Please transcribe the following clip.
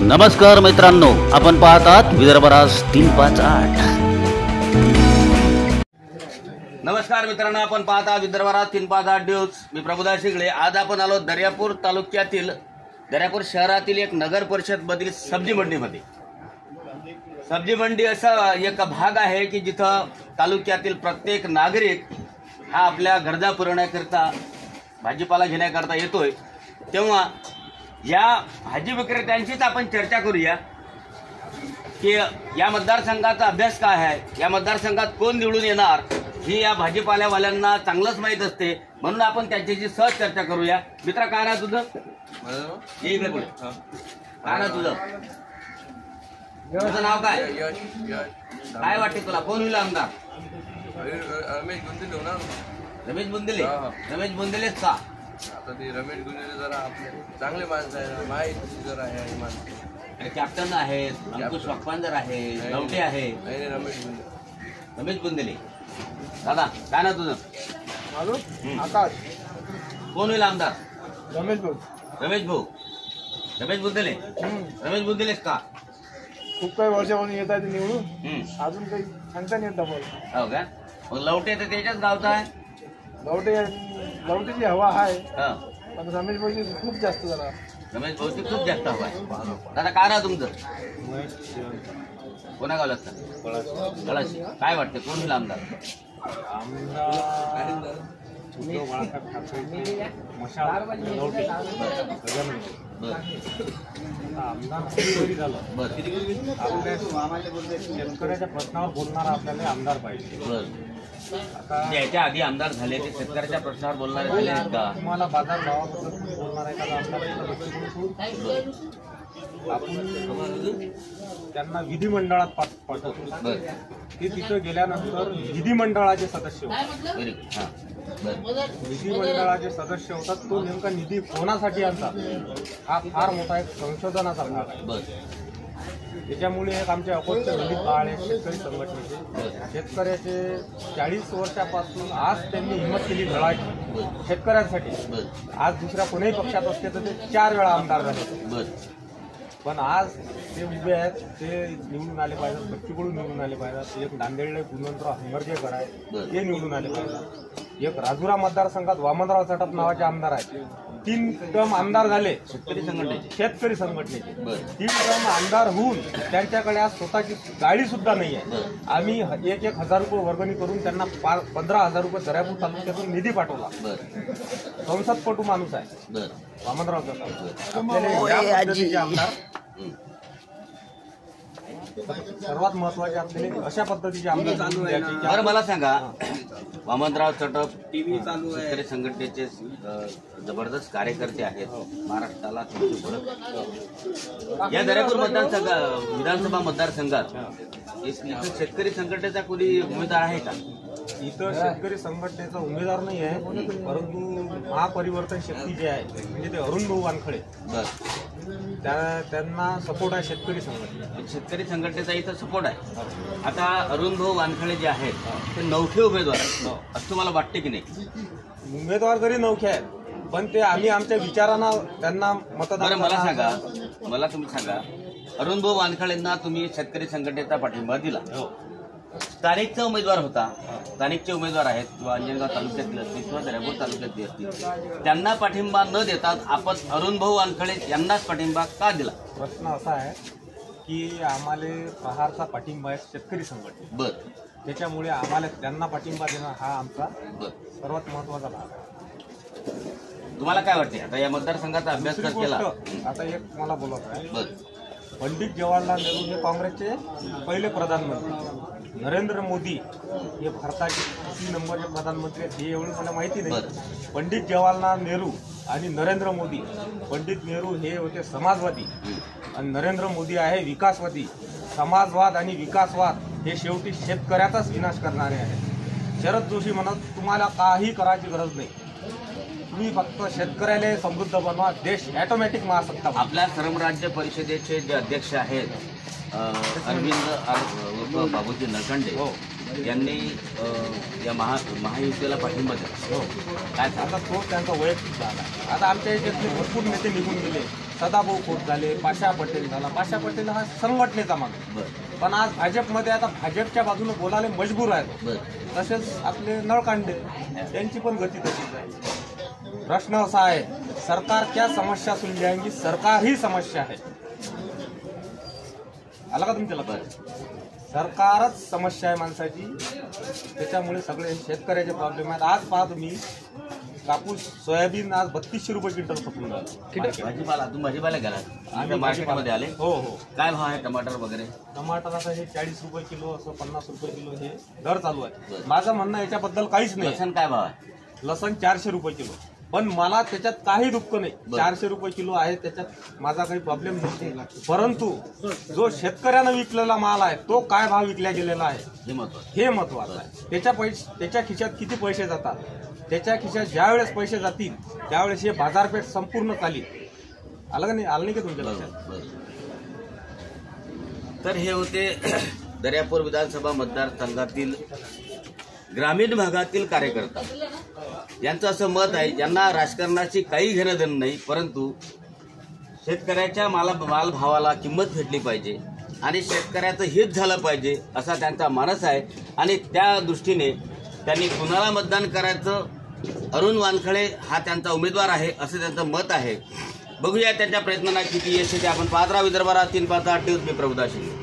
नमस्कार मित्रांनो, आपण पाहतात विदर्भराज 358। नमस्कार मित्रांनो, आपण पाहता विदर्भराज 358 न्यूज। मी प्रभुदास शिगळे। आज आपण आलो दर्यापूर तालुक्यातील दर्यापूर शहरातील एक नगर परिषद मधील सब्जी मंडीमध्ये। सब्जी मंडी असा एक भाग आहे की जिथं तालुक्यातील प्रत्येक नागरिक हा आपल्या गरजा पुरवण्याकरता भाजीपाला घेण्याकरता येतोय। तेव्हा या भाजी विक्रेत्यांचीच आपण चर्चा करूया की या मतदारसंघाचा अभ्यास काय आहे, या मतदारसंघात कोण निवडून येणार ही या भाजीपाल्यावाल्यांना चांगलंच माहीत असते, म्हणून आपण त्यांच्याशी सहज चर्चा करूया। मित्रा, काय ना तुझं? इकडे पुढे काय ना तुझं नाव काय? काय वाटते तुला कोण होईल आमदार? रमेश बुंदेले होणार। रमेश बुंदेले? रमेश बुंदेलेच का? आता ते रमेश गुंदेले जरा आपले चांगले माणसं आहे, माहिती जरा आहे माणसं। कॅप्टन आहेत, अंकुश वाकपांजर आहे, लवटे आहे, रमेश बुंदेले। दादा काय ना तुझं? आकाश। कोण होईल आमदार? रमेश भाऊ। रमेश भाऊ? रमेश बुंदेले? रमेश बुंदेलेच का? खूप काही वर्षापासून येत आहे ते निवडून, अजून काही सांगता नाही येत डबल। हो का? मग लवटे तर त्याच्याच गावचा आहे। लवटेची हवा आहे, पण रमेश भाऊची खूप जास्त जरा। रमेश भाऊची खूप जास्त हवा आहे। दादा काय ना तुमचं? कोणा गावला असतं? कळाशी। काय वाटतं कोण होईल आमदार? शेतकऱ्याच्या प्रश्नावर बोलणारा आपल्याला आमदार पाहिजे। याच्या आधी आमदार झाले ते शेतकऱ्याच्या प्रश्नावर बोलणारे झाले आहेत का? तुम्हाला बाजार भावाबद्दल बोलणारा एखादा आमदार आपण त्यांना विधिमंडळात पाठवतो। ते तिथं गेल्यानंतर विधिमंडळाचे सदस्य होतात। विधिमंडळाचे सदस्य होतात, तो नेमका निधी कोणासाठी आणतात हा फार मोठा एक संशोधनाचा भाग आहे। त्याच्यामुळे एक आमचे अपक्ष विलीप काळ आहे शेतकरी संघटनेचे। शेतकऱ्याचे 40 वर्षापासून आज त्यांनी हिंमत केली लढायची शेतकऱ्यांसाठी। आज दुसऱ्या कोणीही पक्षात असते तर ते 4 वेळा आमदार झाले, पण आज ते उभे आहेत, ते निवडून आले पाहिजेत, बच्चूकडून निवडून आले पाहिजेत। एक नांदेडला गुणवंतराव हंबर्जेकर आहे, ते निवडून आले पाहिजेत। एक राजुरा मतदारसंघात वामनराव चटप नावाचे आमदार आहेत, 3 टर्म आमदार झाले शेतकरी संघटनेचे। 3 टर्म आमदार होऊन त्यांच्याकडे आज स्वतःची गाडी सुद्धा नाही आहे। आम्ही 1,000 रुपये वर्गणी करून त्यांना 15,000 रुपये दर्यापूर तालुक्यातून निधी पाठवला। संसदपटू माणूस आहे वामनराव चटप। आपल्याला या पद्धतीचे आमदार सर्वात महत्वाचे, आपल्याला अशा पद्धतीचे आमदार चालू आहे। बरं मला सांगा, वामनराव चटप टीव्ही चालू आहे, शेतकरी संघटनेचे जबरदस्त कार्यकर्ते आहेत, महाराष्ट्राला त्यांची ओळख। या दर्यापूर विधानसभा मतदारसंघात इथं शेतकरी संघटनेचा कोणी उमेदवार आहे का? इथं शेतकरी संघटनेचा उमेदवार नाही आहे, परंतु महापरिवर्तन शक्ती जे आहे म्हणजे ते अरुण भाऊ वानखळे, त्यांना सपोर्ट आहे शेतकरी संघटने। शेतकरी संघटनेचा इथं सपोर्ट आहे। आता अरुण भाऊ वानखळे जे आहेत ते नवखे उमेदवार आहेत, असं तुम्हाला वाटते की नाही? उमेदवार जरी नवखे आहेत, पण ते आम्ही आमच्या विचारांना त्यांना मतदान। मला सांगा, मला तुम्ही सांगा, अरुण भाऊ वानखळेंना तुम्ही शेतकरी संघटनेचा पाठिंबा दिला, स्थानिकचा उमेदवार होता, स्थानिकचे उमेदवार आहेत किंवा अंजनगाव तालुक्यातले असतील किंवा दर्यापूर तालुक्यातले असतील, त्यांना पाठिंबा न देता आपण अरुण भाऊ वानखळे यांनाच पाठिंबा का दिला? प्रश्न असा आहे की आम्हाला प्रहारचा पाठिंबा आहे शेतकरी संघटने, त्याच्यामुळे आम्हाला त्यांना पाठिंबा देणं हा आमचा सर्वात महत्वाचा भाग आहे। तुम्हाला काय वाटते आता या मतदारसंघाचा अभ्यास जर केला? आता एक मला बोलत आहे, पंडित जवाहरलाल नेहरू हे काँग्रेसचे पहिले प्रधानमंत्री, नरेंद्र मोदी हे भारताचे 3 नंबरचे प्रधानमंत्री आहेत, हे एवढं मला माहिती नाही। पंडित जवाहरलाल नेहरू आणि नरेंद्र मोदी, पंडित नेहरू हे होते समाजवादी आणि नरेंद्र मोदी आहे विकासवादी। समाजवाद आणि विकासवाद हे शेवटी शेतकऱ्याचाच विनाश करणारे आहेत। शरद जोशी म्हणत तुम्हाला काही करायची गरज नाही, तुम्ही फक्त शेतकऱ्याला समृद्ध बनवा, देश ऑटोमॅटिक महासत्ता। आपल्या धर्मराज्य परिषदेचे जे अध्यक्ष आहेत अरविंद बाबूजी नरकंडे यांनी या महायुतीला पाठिंबा दिला। काय आता तो त्यांचा वैयक्तिक भाग आहे। आता आमच्या याच्यातले भरपूर नेते निघून गेले, सदाभाऊ खोत झाले, पाशा पटेल झाला. पाशा पटेल हा संघटनेचा माणूस, बरं पण आज भाजपमध्ये आता भाजपच्या बाजूने बोलायला मजबूर आहे. बरं तसेच आपले नळकांडे त्यांची पण गती तशीच आहे. प्रश्न असा आहे, सरकार क्या समस्या सुन जाएंगी, सरकार ही समस्या आहे. आला का तुमच्या लक्षात? सरकारच समस्या आहे माणसाची, त्याच्यामुळे सगळे शेतकऱ्याचे प्रॉब्लेम आहेत. आज पहा तुम्ही, कापूस सोयाबीन आज 3200 रुपये क्विंटल खपून झालं. भाजीपाला तुम्ही भाजीपाला गेला आम्ही मार्केटमध्ये आले. हो हो. काय भाव आहे टमाटर वगैरे? टमाटर आता हे 40 रुपये किलो, असं 50 रुपये किलो हे दर चालू आहे. माझं म्हणणं याच्याबद्दल काहीच नाही. लसण काय भाव आहे? लसण 400 रुपये किलो, पण मला त्याच्यात काही दुःख नाही. 400 रुपये किलो आहे, त्याच्यात माझा काही प्रॉब्लेम नाही. परंतु जो शेतकऱ्यानं विकलेला माल आहे तो काय भाव विकला गेलेला आहे हे महत्वाचं आहे. त्याच्या खिशात किती पैसे जातात, त्याच्या खिशात ज्यावेळेस पैसे जातील त्यावेळेस हे बाजारपेठ संपूर्ण चालेल. आलं का नाही? आलं नाही का तुमच्या लक्षात? तर हे होते दर्यापूर विधानसभा मतदारसंघातील ग्रामीण भागातील कार्यकर्ता. यांचं असं मत आहे, ज्यांना राजकारणाची काही घेणं देणं नाही, परंतु शेतकऱ्याच्या माल भावाला किंमत भेटली पाहिजे आणि शेतकऱ्याचं हित झालं पाहिजे असा त्यांचा मानस आहे. आणि त्या दृष्टीने त्यांनी कुणाला मतदान करायचं, अरुण वानखळे हा त्यांचा उमेदवार आहे असं त्यांचं मत आहे. बघूया त्यांच्या प्रयत्नांना किती यश येते. आपण पाहत राहा विदर्भ 3 5 8 न्यूज. मी प्रभुदास शिंदे.